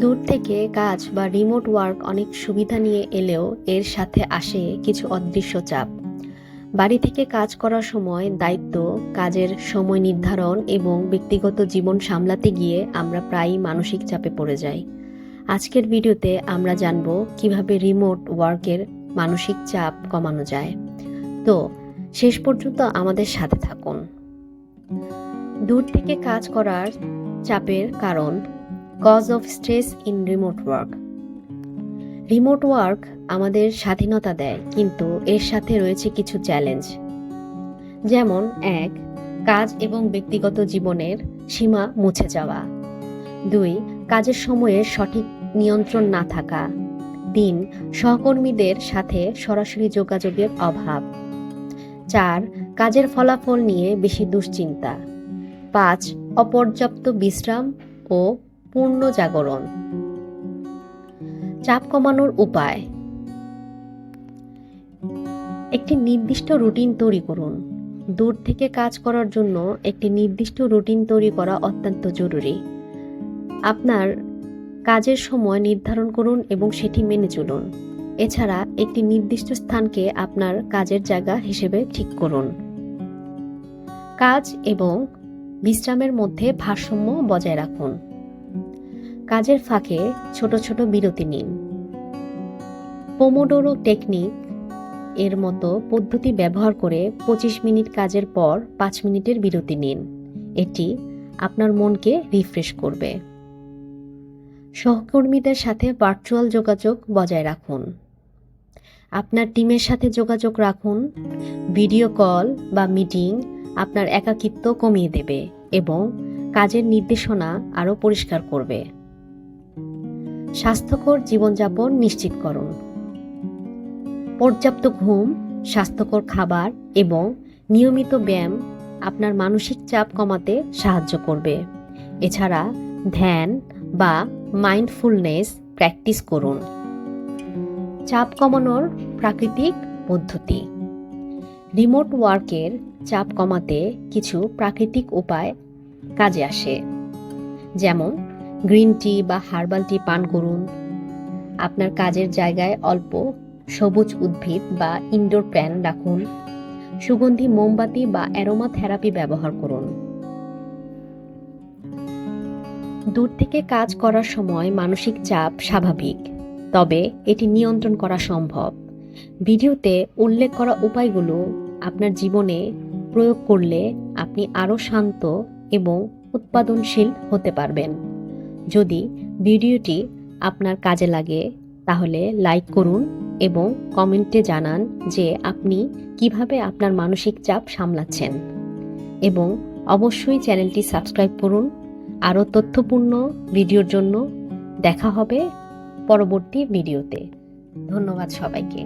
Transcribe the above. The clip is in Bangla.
দূর থেকে কাজ বা রিমোট ওয়ার্ক অনেক সুবিধা নিয়ে এলেও এর সাথে আসে কিছু অদৃশ্য চাপ। বাড়ি থেকে কাজ করার সময় দায়িত্ব, কাজের সময় নির্ধারণ এবং ব্যক্তিগত জীবন সামলাতে গিয়ে আমরা প্রায়ই মানসিক চাপে পড়ে যাই। আজকের ভিডিওতে আমরা জানব কিভাবে রিমোট ওয়ার্কের মানসিক চাপ কমানো যায়। তো শেষ পর্যন্ত আমাদের সাথে থাকুন। দূর থেকে কাজ করার চাপের কারণ, cause of stress in remote work. Remote work আমাদের স্বাধীনতা দেয়, কিন্তু এর সাথে রয়েছে কিছু চ্যালেঞ্জ। যেমন 1. কাজ এবং ব্যক্তিগত জীবনের সীমা মুছে যাওয়া। 2. কাজের সময়ে সঠিক নিয়ন্ত্রণ না থাকা। 3. সহকর্মীদের সাথে সরাসরি যোগাযোগের অভাব। 4. কাজের ফলাফল নিয়ে বেশি দুশ্চিন্তা। 5. অপর্যাপ্ত বিশ্রাম ও পূর্ণ জাগরণ। চাপ কমানোর উপায়: একটি নির্দিষ্ট রুটিন তৈরি করুন। দূর থেকে কাজ করার জন্য একটি নির্দিষ্ট রুটিন তৈরি করা অত্যন্ত জরুরি। আপনার কাজের সময় নির্ধারণ করুন এবং সেটি মেনে চলুন। এছাড়া একটি নির্দিষ্ট স্থানকে আপনার কাজের জায়গা হিসেবে ঠিক করুন। কাজ এবং বিশ্রামের মধ্যে ভারসাম্য বজায় রাখুন। কাজের ফাঁকে ছোট ছোট বিরতি নিন। পোমোডোরো টেকনিক এর মতো পদ্ধতি ব্যবহার করে 25 মিনিট কাজের পর 5 মিনিটের বিরতি নিন। এটি আপনার মনকে রিফ্রেশ করবে। সহকর্মীদের সাথে ভার্চুয়াল যোগাযোগ বজায় রাখুন। আপনার টিমের সাথে যোগাযোগ রাখুন। ভিডিও কল বা মিটিং আপনার একাকিত্ব কমিয়ে দেবে এবং কাজের নির্দেশনা আরও পরিষ্কার করবে। স্বাস্থ্যকর জীবনযাপন নিশ্চিত করুন। পর্যাপ্ত ঘুম, স্বাস্থ্যকর খাবার এবং নিয়মিত ব্যায়াম আপনার মানসিক চাপ কমাতে সাহায্য করবে। এছাড়া ধ্যান বা মাইন্ডফুলনেস প্র্যাকটিস করুন। চাপ কমানোর প্রাকৃতিক পদ্ধতি: রিমোট ওয়ার্কের চাপ কমাতে কিছু প্রাকৃতিক উপায় কাজে আসে। যেমন গ্রিন টি বা হার্বাল টি পান করুন। আপনার কাজের জায়গায় অল্প সবুজ উদ্ভিদ বা ইনডোর প্ল্যান্ট রাখুন। সুগন্ধি মোমবাতি বা অ্যারোমা থেরাপি ব্যবহার করুন। দূর থেকে কাজ করার সময় মানসিক চাপ স্বাভাবিক, তবে এটি নিয়ন্ত্রণ করা সম্ভব। ভিডিওতে উল্লেখ করা উপায়গুলো আপনার জীবনে প্রয়োগ করলে আপনি আরও শান্ত এবং উৎপাদনশীল হতে পারবেন। যদি ভিডিওটি আপনার কাজে লাগে তাহলে লাইক করুন এবং কমেন্টে জানান যে আপনি কিভাবে আপনার মানসিক চাপ সামলাচ্ছেন, এবং অবশ্যই চ্যানেলটি সাবস্ক্রাইব করুন। আরও তথ্যপূর্ণ ভিডিওর জন্য দেখা হবে পরবর্তী ভিডিওতে। ধন্যবাদ সবাইকে।